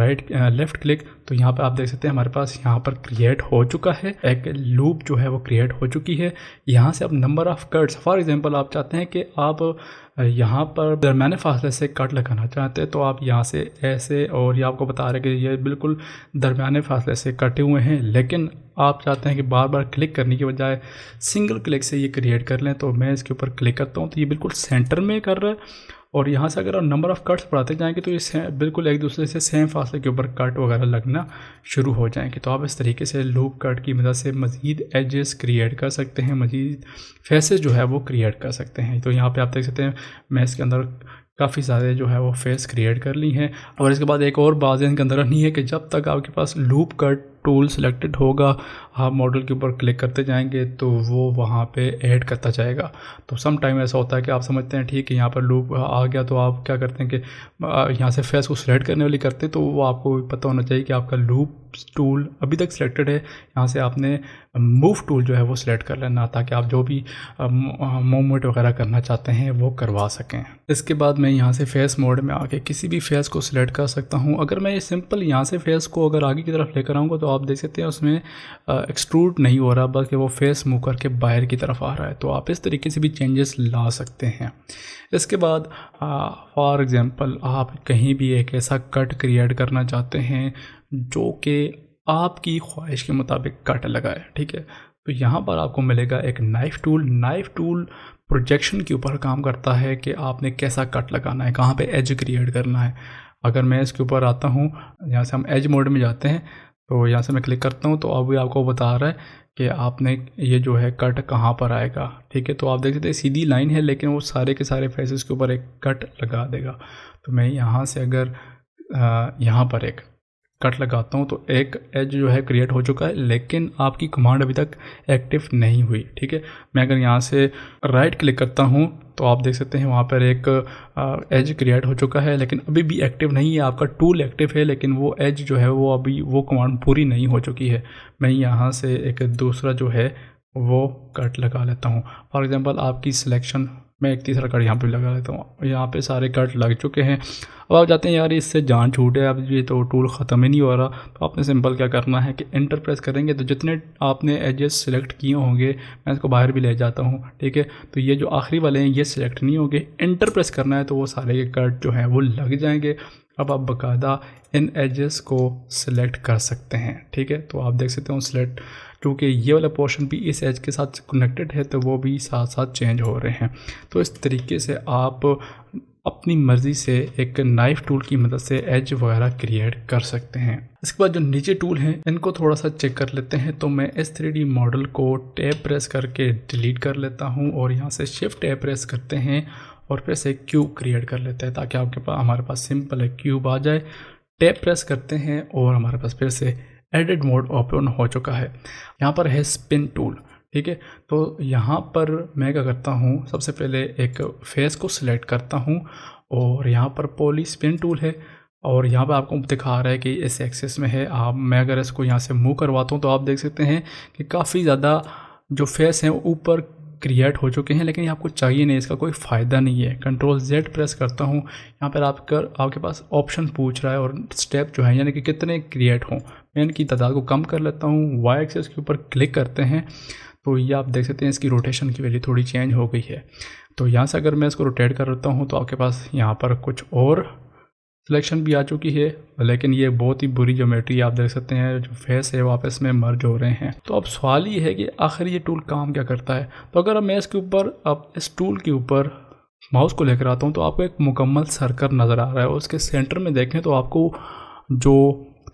लेफ़्ट क्लिक, तो यहाँ पे आप देख सकते हैं हमारे पास यहाँ पर क्रिएट हो चुका है, एक लूप जो है वो क्रिएट हो चुकी है। यहाँ से अब number of cuts, for example आप चाहते हैं कि आप यहाँ पर दरमियाने फासले से कट लगाना चाहते हैं तो आप यहाँ से ऐसे, और ये आपको बता रहे हैं कि ये बिल्कुल दरमियाने फासले से कटे हुए हैं, लेकिन आप चाहते हैं कि बार बार क्लिक करने की बजाय सिंगल क्लिक से ये क्रिएट कर लें। तो मैं इसके ऊपर क्लिक करता हूँ तो ये बिल्कुल सेंटर में कर रहा है। और यहाँ से अगर आप नंबर ऑफ़ कट्स बढ़ाते जाएंगे तो ये बिल्कुल एक दूसरे से सेम फासले के ऊपर कट वगैरह लगना शुरू हो जाएंगे। तो आप इस तरीके से लूप कट की मदद से मज़ीद एजेस क्रिएट कर सकते हैं, मज़ीद फेसेस जो है वो क्रिएट कर सकते हैं। तो यहाँ पे आप देख सकते हैं मैं इसके अंदर काफ़ी सारे जो है वो फेस क्रिएट कर ली हैं। और इसके बाद एक और बात इनके अंदर नहीं है कि जब तक आपके पास लूप कट टूल सिलेक्टेड होगा आप मॉडल के ऊपर क्लिक करते जाएंगे तो वो वहाँ पे ऐड करता जाएगा। तो सम टाइम ऐसा होता है कि आप समझते हैं ठीक है यहाँ पर लूप आ गया, तो आप क्या करते हैं कि यहाँ से फेस को सिलेक्ट करने वाली करते हैं, तो वो आपको पता होना चाहिए कि आपका लूप टूल अभी तक सिलेक्टेड है। यहाँ से आपने मूव टूल जो है वो सिलेक्ट कर लेना ताकि आप जो भी मूवमेंट वगैरह करना चाहते हैं वो करवा सकें। इसके बाद मैं यहाँ से फेस मोड में आके किसी भी फेस को सिलेक्ट कर सकता हूँ। अगर मैं सिंपल यहाँ से फेस को अगर आगे की तरफ लेकर आऊँगा तो आप देख सकते हैं उसमें एक्सट्रूड नहीं हो रहा बल्कि वो फेस मूव करके बाहर की तरफ आ रहा है। तो आप इस तरीके से भी चेंजेस ला सकते हैं। इसके बाद फॉर एग्ज़ाम्पल आप कहीं भी एक ऐसा कट क्रिएट करना चाहते हैं जो कि आपकी ख्वाहिश के मुताबिक कट लगाए, ठीक है। तो यहाँ पर आपको मिलेगा एक knife tool. Knife tool projection के ऊपर काम करता है कि आपने कैसा कट लगाना है, कहाँ पे एज क्रिएट करना है। अगर मैं इसके ऊपर आता हूँ, यहाँ से हम एज मोड में जाते हैं, तो यहाँ से मैं क्लिक करता हूँ तो अभी आपको बता रहा है कि आपने ये जो है कट कहाँ पर आएगा। ठीक है, तो आप देख सकते हैं सीधी लाइन है लेकिन वो सारे के सारे फेसेस के ऊपर एक कट लगा देगा। तो मैं यहाँ से अगर यहाँ पर एक कट लगाता हूँ तो एक एज जो है क्रिएट हो चुका है, लेकिन आपकी कमांड अभी तक एक्टिव नहीं हुई। ठीक है, मैं अगर यहाँ से राइट क्लिक करता हूँ तो आप देख सकते हैं वहाँ पर एक एज क्रिएट हो चुका है, लेकिन अभी भी एक्टिव नहीं है। आपका टूल एक्टिव है लेकिन वो एज जो है वो अभी वो कमांड पूरी नहीं हो चुकी है। मैं यहाँ से एक दूसरा जो है वो कट लगा लेता हूँ। फॉर एग्जांपल आपकी सिलेक्शन में एक तीसरा कट यहाँ पे लगा लेता हूँ। यहाँ पे सारे कट लग चुके हैं। अब आप जाते हैं यार इससे जान छूटे, अब ये तो टूल ख़त्म ही नहीं हो रहा। तो आपने सिंपल क्या करना है कि एंटर प्रेस करेंगे तो जितने आपने एजेस सेलेक्ट किए होंगे, मैं इसको बाहर भी ले जाता हूँ। ठीक है, तो ये जो आखिरी वाले हैं ये सिलेक्ट नहीं होंगे, एंटर प्रेस करना है तो वो सारे के कट जो हैं वो लग जाएंगे। अब आप बाकायदा इन एजेस को सिलेक्ट कर सकते हैं। ठीक है, तो आप देख सकते हो सिलेक्ट, क्योंकि ये वाला पोर्शन भी इस एज के साथ कनेक्टेड है तो वो भी साथ साथ चेंज हो रहे हैं। तो इस तरीके से आप अपनी मर्ज़ी से एक नाइफ टूल की मदद से एज वगैरह क्रिएट कर सकते हैं। इसके बाद जो नीचे टूल हैं इनको थोड़ा सा चेक कर लेते हैं। तो मैं इस 3D मॉडल को टैब प्रेस करके डिलीट कर लेता हूँ और यहाँ से शिफ्ट टैब प्रेस करते हैं और फिर से क्यूब क्रिएट कर लेते हैं ताकि आपके पास हमारे पास सिंपल एक क्यूब आ जाए। टैब प्रेस करते हैं और हमारे पास फिर से एडिट मोड ओपन हो चुका है। यहाँ पर है स्पिन टूल। ठीक है, तो यहाँ पर मैं क्या करता हूँ, सबसे पहले एक फेस को सिलेक्ट करता हूँ और यहाँ पर पॉली स्पिन टूल है और यहाँ पर आपको दिखा रहा है कि इस एक्सेस में है। मैं अगर इसको यहाँ से मूव करवाता हूँ तो आप देख सकते हैं कि काफ़ी ज़्यादा जो फेस हैं ऊपर क्रिएट हो चुके हैं, लेकिन ये आपको चाहिए नहीं, इसका कोई फ़ायदा नहीं है। कंट्रोल Z प्रेस करता हूँ, यहाँ पर आपके पास ऑप्शन पूछ रहा है और स्टेप जो है यानी कि कितने क्रिएट हों, मैं इनकी तादाद को कम कर लेता हूँ। Y एक्सेस के ऊपर क्लिक करते हैं तो ये आप देख सकते हैं इसकी रोटेशन की वैल्यू थोड़ी चेंज हो गई है। तो यहाँ से अगर मैं इसको रोटेट करता हूँ तो आपके पास यहाँ पर कुछ और सिलेक्शन भी आ चुकी है, लेकिन ये बहुत ही बुरी ज्योमेट्री आप देख सकते हैं, जो फेस है वापस में मर्ज हो रहे हैं। तो अब सवाल ये है कि आखिर ये टूल काम क्या करता है। तो अगर मैं इसके ऊपर अब इस टूल के ऊपर माउस को लेकर आता हूँ तो आपको एक मुकम्मल सर्कल नज़र आ रहा है और उसके सेंटर में देखें तो आपको जो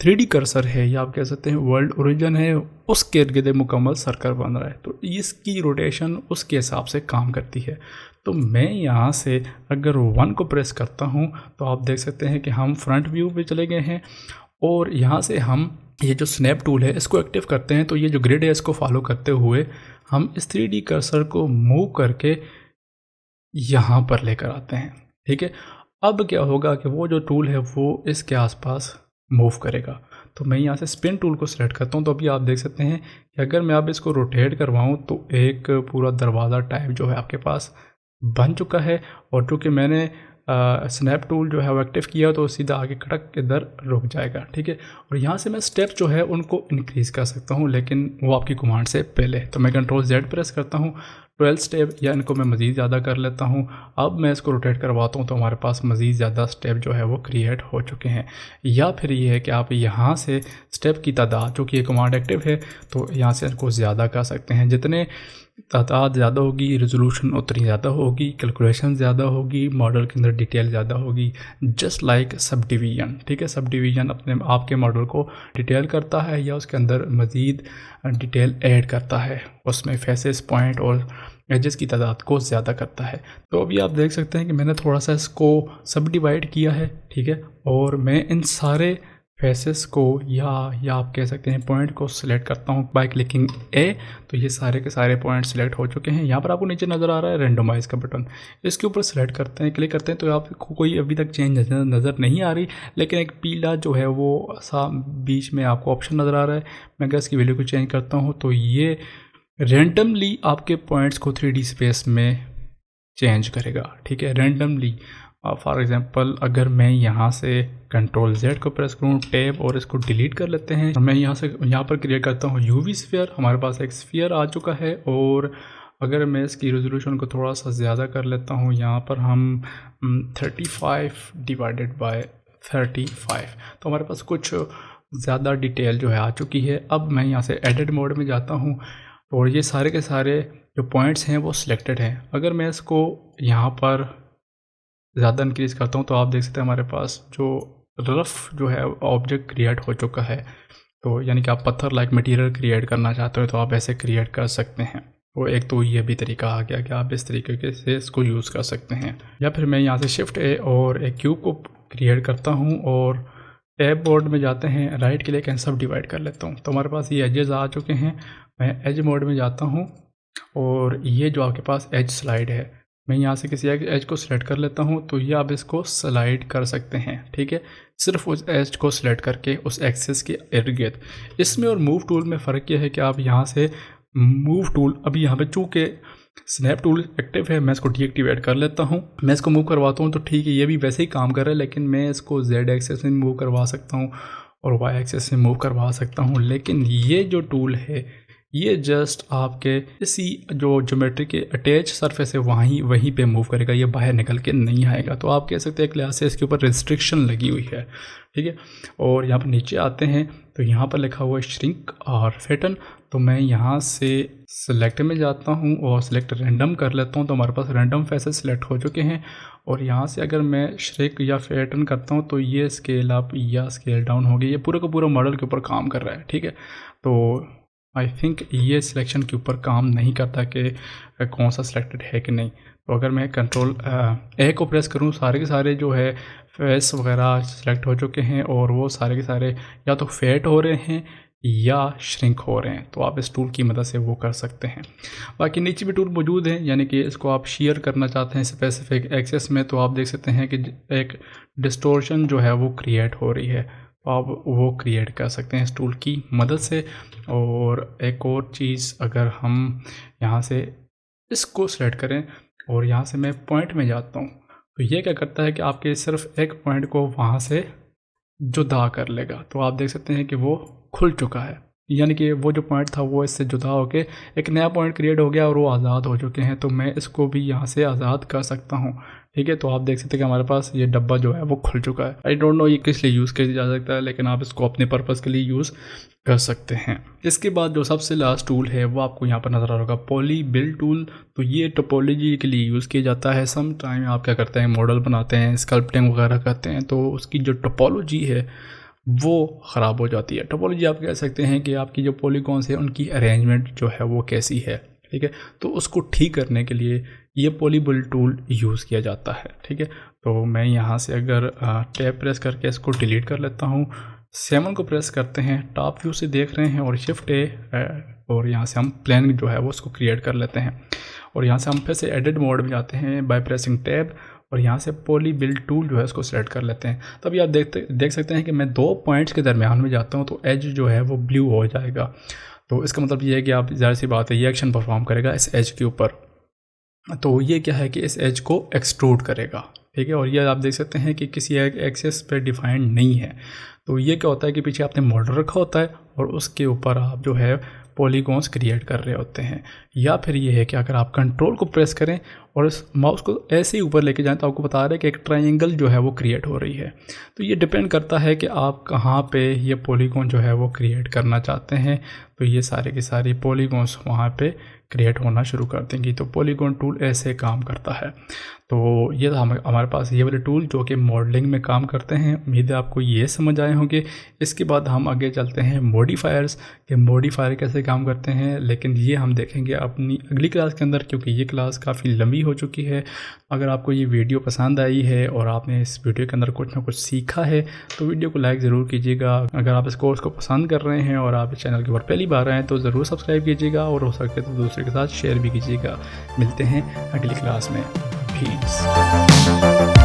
3D कर्सर है या आप कह सकते हैं वर्ल्ड ओरिजिन है, उसके इर्द गिर्द मुकम्मल सर्कल बन रहा है। तो इसकी रोटेशन उसके हिसाब से काम करती है। तो मैं यहाँ से अगर 1 को प्रेस करता हूँ तो आप देख सकते हैं कि हम फ्रंट व्यू पे चले गए हैं और यहाँ से हम ये जो स्नैप टूल है इसको एक्टिव करते हैं। तो ये जो ग्रिड है इसको फॉलो करते हुए हम इस 3D कर्सर को मूव करके यहाँ पर लेकर आते हैं। ठीक है, अब क्या होगा कि वो जो टूल है वो इसके आसपास मूव करेगा। तो मैं यहाँ से स्पिन टूल को सिलेक्ट करता हूँ तो अभी आप देख सकते हैं कि अगर मैं अब इसको रोटेट करवाऊँ तो एक पूरा दरवाज़ा टाइप जो है आपके पास बन चुका है। और चूँकि मैंने स्नैप टूल जो है वो एक्टिव किया तो सीधा आगे कड़क इधर रुक जाएगा। ठीक है, और यहाँ से मैं स्टेप जो है उनको इंक्रीज़ कर सकता हूँ, लेकिन वो आपकी कमांड से पहले। तो मैं कंट्रोल Z प्रेस करता हूँ 12 स्टेप, या इनको मैं मज़ीद ज़्यादा कर लेता हूँ। अब मैं इसको रोटेट करवाता हूँ तो हमारे पास मज़ीद ज़्यादा स्टेप जो है वो क्रिएट हो चुके हैं। या फिर ये है कि आप यहाँ से स्टेप की तादाद, चूँकि ये कमांड एक्टिव है तो यहाँ से इसको ज़्यादा कर सकते हैं। जितने तादाद ज़्यादा होगी रिजोल्यूशन उतनी ज़्यादा होगी, कैलकुलेशन ज़्यादा होगी, मॉडल के अंदर डिटेल ज़्यादा होगी। Just like sub division. ठीक है, सब डिवीज़न अपने आपके मॉडल को डिटेल करता है या उसके अंदर मज़ीद डिटेल ऐड करता है, उसमें फेसेस पॉइंट और एजेस की तादाद को ज़्यादा करता है। तो अभी आप देख सकते हैं कि मैंने थोड़ा सा इसको सब डिवाइड किया है। ठीक है, और मैं इन सारे फेसेस को या आप कह सकते हैं पॉइंट को सिलेक्ट करता हूँ बाय क्लिकिंग ए। तो ये सारे के सारे पॉइंट सिलेक्ट हो चुके हैं। यहाँ पर आपको नीचे नज़र आ रहा है रेंडोमाइज का बटन, इसके ऊपर सिलेक्ट करते हैं, क्लिक करते हैं तो आपको कोई अभी तक चेंज नज़र नहीं आ रही, लेकिन एक पीला जो है वो सा बीच में आपको ऑप्शन नज़र आ रहा है। मैं अगर इसकी वैल्यू को चेंज करता हूँ तो ये रैंडमली आपके पॉइंट्स को 3D स्पेस में चेंज करेगा। ठीक है, रैंडमली। फॉर एग्जांपल अगर मैं यहाँ से कंट्रोल Z को प्रेस करूँ, टैब और इसको डिलीट कर लेते हैं, मैं यहाँ पर क्रिएट करता हूँ UV स्फीयर। हमारे पास एक स्फीयर आ चुका है और अगर मैं इसकी रेजोल्यूशन को थोड़ा सा ज़्यादा कर लेता हूँ, यहाँ पर हम 35 डिवाइडेड बाय 35, तो हमारे पास कुछ ज़्यादा डिटेल जो है आ चुकी है। अब मैं यहाँ से एडिट मोड में जाता हूँ और ये सारे के सारे जो पॉइंट्स हैं वो सिलेक्टेड हैं। अगर मैं इसको यहाँ पर ज़्यादा इंक्रीज़ करता हूँ तो आप देख सकते हैं हमारे पास जो रफ़ जो है ऑब्जेक्ट क्रिएट हो चुका है। तो यानी कि आप पत्थर लाइक मटेरियल क्रिएट करना चाहते हो तो आप ऐसे क्रिएट कर सकते हैं। वो एक तो ये भी तरीका आ गया कि आप इस तरीके से इसको यूज़ कर सकते हैं। या फिर मैं यहाँ से शिफ्ट ए और एक क्यूब को क्रिएट करता हूँ और टैब बोर्ड में जाते हैं, राइट क्लिक एंड सब डिवाइड कर लेता हूँ। तो हमारे पास ये एजेस आ चुके हैं। मैं एज मोड में जाता हूँ और ये जो आपके पास एज स्लाइड है, मैं यहाँ से किसी एक एज को सिलेक्ट कर लेता हूँ तो ये आप इसको स्लाइड कर सकते हैं। ठीक है, सिर्फ उस एज को सिलेक्ट करके उस एक्सेस के इर्द गिर्द। इसमें और मूव टूल में फ़र्क ये है कि आप यहाँ से मूव टूल, अभी यहाँ पे चूँकि स्नैप टूल एक्टिव है, मैं इसको डीएक्टिवेट कर लेता हूँ। मैं इसको मूव करवाता हूँ तो ठीक है, ये भी वैसे ही काम कर रहा है, लेकिन मैं इसको जेड एक्सेस में मूव करवा सकता हूँ और वाई एक्सेस में मूव करवा सकता हूँ। लेकिन ये जो टूल है ये जस्ट आपके इसी जो ज्योमेट्री के अटैच सरफेस है वहीं पे मूव करेगा, ये बाहर निकल के नहीं आएगा। तो आप कह सकते हैं क्लास से इसके ऊपर रिस्ट्रिक्शन लगी हुई है। ठीक है, और यहाँ पर नीचे आते हैं तो यहाँ पर लिखा हुआ है श्रिंक और फैटन। तो मैं यहाँ से सिलेक्ट में जाता हूँ और सिलेक्ट रैंडम कर लेता हूँ। तो हमारे पास रैंडम फेसेस सिलेक्ट हो चुके हैं और यहाँ से अगर मैं श्रिंक या फैटन करता हूँ तो ये स्केल अप या स्केल डाउन हो गया। ये पूरा का पूरा मॉडल के ऊपर काम कर रहा है। ठीक है, तो आई थिंक ये सिलेक्शन के ऊपर काम नहीं करता कि कौन सा सिलेक्टेड है कि नहीं। तो अगर मैं कंट्रोल ए को प्रेस करूँ, सारे के सारे जो है फेस वगैरह सिलेक्ट हो चुके हैं और वो सारे के सारे या तो फेट हो रहे हैं या श्रिंक हो रहे हैं। तो आप इस टूल की मदद से वो कर सकते हैं। बाकी नीचे भी टूल मौजूद हैं, यानी कि इसको आप शेयर करना चाहते हैं स्पेसिफिक एक्सेस में तो आप देख सकते हैं कि एक डिस्टोर्शन जो है वो क्रिएट हो रही है, तो आप वो क्रिएट कर सकते हैं इस टूल की मदद से। और एक और चीज़, अगर हम यहाँ से इसको सेलेक्ट करें और यहाँ से मैं पॉइंट में जाता हूँ तो ये क्या करता है कि आपके सिर्फ एक पॉइंट को वहाँ से जुदा कर लेगा। तो आप देख सकते हैं कि वो खुल चुका है, यानी कि वो जो पॉइंट था वो इससे जुदा होकर एक नया पॉइंट क्रिएट हो गया और वो आज़ाद हो चुके हैं। तो मैं इसको भी यहाँ से आज़ाद कर सकता हूँ। ठीक है, तो आप देख सकते हैं कि हमारे पास ये डब्बा जो है वो खुल चुका है। आई डोंट नो ये किस लिए यूज़ किया जा सकता है, लेकिन आप इसको अपने पर्पज़ के लिए यूज़ कर सकते हैं। इसके बाद जो सबसे लास्ट टूल है वो आपको यहाँ पर नज़र आ रहा होगा, पॉली बिल्ड टूल। तो ये टोपोलॉजी के लिए यूज़ किया जाता है। सम टाइम आप क्या करते हैं, मॉडल बनाते हैं, स्कल्पटिंग वगैरह करते हैं, तो उसकी जो टोपोलॉजी है वो ख़राब हो जाती है। टोपोलॉजी आप कह सकते हैं कि आपकी जो पॉलीगॉन्स है उनकी अरेंजमेंट जो है वो कैसी है। ठीक है, तो उसको ठीक करने के लिए ये पॉलीबिल्ड टूल यूज़ किया जाता है। ठीक है, तो मैं यहाँ से अगर टैब प्रेस करके इसको डिलीट कर लेता हूँ, 7 को प्रेस करते हैं, टॉप व्यू से देख रहे हैं और शिफ्ट ए और यहाँ से हम प्लान जो है वो उसको क्रिएट कर लेते हैं। और यहाँ से हम फिर से एडिट मोड में जाते हैं बाय प्रेसिंग टैब और यहाँ से पॉली बिल्ड टूल जो है उसको सेलेक्ट कर लेते हैं। तभी आप देख सकते हैं कि मैं 2 पॉइंट्स के दरमियान में जाता हूँ तो एज जो है वो ब्लू हो जाएगा। तो इसका मतलब ये है कि आप ज़ाहिर सी बात है ये एक्शन परफॉर्म करेगा इस एज के ऊपर। तो ये क्या है कि इस एज को एक्सट्रूड करेगा। ठीक है, और ये आप देख सकते हैं कि किसी एक एक्सेस पे डिफाइंड नहीं है। तो ये क्या होता है कि पीछे आपने मॉडल रखा होता है और उसके ऊपर आप जो है पॉलीगॉन्स क्रिएट कर रहे होते हैं। या फिर ये है कि अगर आप कंट्रोल को प्रेस करें और इस माउस को ऐसे ही ऊपर लेके जाएं तो आपको बता रहा है कि एक ट्रायंगल जो है वो क्रिएट हो रही है। तो ये डिपेंड करता है कि आप कहाँ पे ये पॉलीगॉन जो है वो क्रिएट करना चाहते हैं। तो ये सारे के सारे पॉलीगॉन्स वहाँ पे क्रिएट होना शुरू कर देंगी। तो पॉलीगॉन टूल ऐसे काम करता है। तो ये था हमारे पास ये वाले टूल जो कि मॉडलिंग में काम करते हैं। उम्मीद है आपको ये समझ आए होंगे। इसके बाद हम आगे चलते हैं मॉडिफायर्स के मॉडिफायर कैसे काम करते हैं, लेकिन ये हम देखेंगे अपनी अगली क्लास के अंदर, क्योंकि ये क्लास काफ़ी लंबी हो चुकी है। अगर आपको ये वीडियो पसंद आई है और आपने इस वीडियो के अंदर कुछ ना कुछ सीखा है तो वीडियो को लाइक ज़रूर कीजिएगा। अगर आप इस कोर्स को पसंद कर रहे हैं और आप इस चैनल के ऊपर पहली बार आए हैं तो ज़रूर सब्सक्राइब कीजिएगा और हो सके तो दूसरे के साथ शेयर भी कीजिएगा। मिलते हैं अगली क्लास में। पीस।